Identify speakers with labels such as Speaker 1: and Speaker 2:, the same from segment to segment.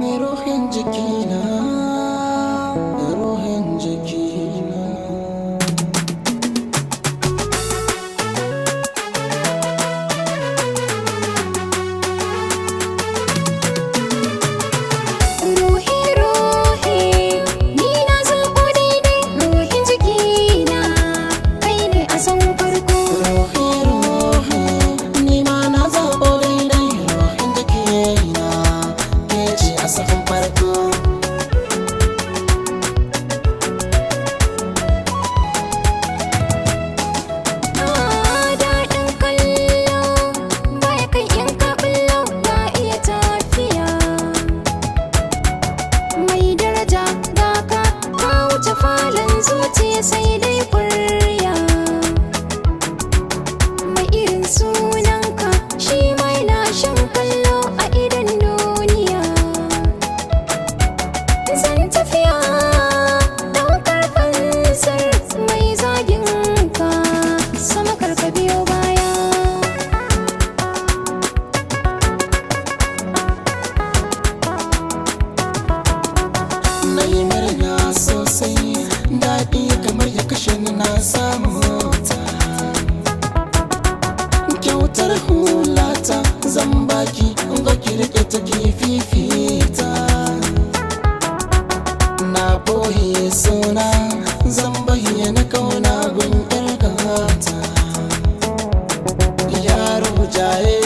Speaker 1: ruhin jikina, ruhin jikina.
Speaker 2: Ruhi ruhi ni na zaɓo daidai ruhin jikina kai ne a san farko.
Speaker 1: Ruhi ruhi ni ma na zaɓo daidai ruhin jikina ke ce a sahun farko.
Speaker 2: Daɗin kallo baya kai in ka ɓullo na iya tafiya. Mai daraja ga ka wuce falon zuciya sai dai ƙurya. Mai irin sunanka shi mai na shan kallo a idon duniya. Zan tafiya ɗaukar fansar mai zagin ka sama karka biyo baya.
Speaker 1: Na yi murna sosai, daɗi kamar ya kashe ni na samu ta. Kyautar hulata zan baki, ga ki riƙe ta ki fifita. Na boye suna zan bayyana kauna gun ƴar gata. Yaro jaye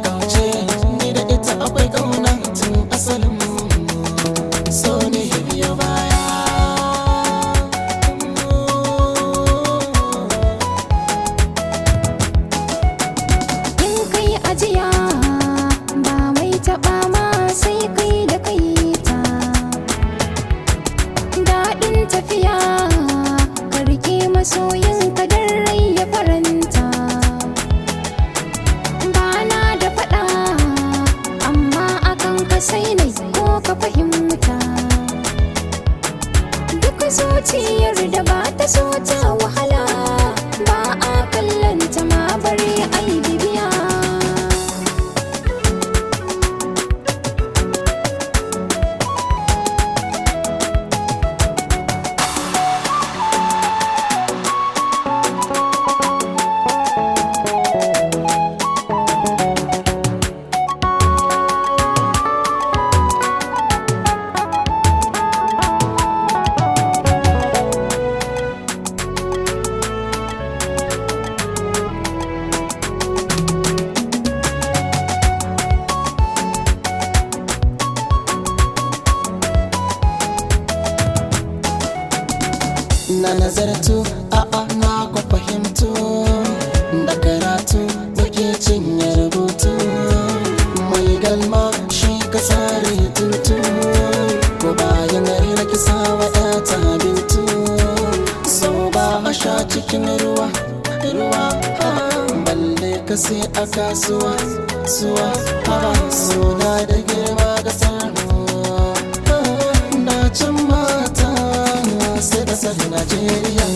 Speaker 1: kauce ni da ita akwai kauna tun asalin so ne ya biyo baya.
Speaker 2: In kai ajiya ba mai taɓa ma sai kai da kai ta. Daɗin tafiya ka riƙe masoyinka don rai ya faranta. Ba na da faɗa amma akan ka sai na ko ka fahimta. Duk zuciyar da ba ta so ta wahala ba a kallanta ma bare ai bibiya.
Speaker 1: Na nazartu a'a na kwa fahimtu da karatu muke cinye rubutu. Mai galma shi ka sare tutu ko bayan rina ki sawa ta bintu. So ba a sha cikin ruwa balle ka sai a kasuwa haba suna da girma ga sarruwa. Na can mata sai da sani Najeriya.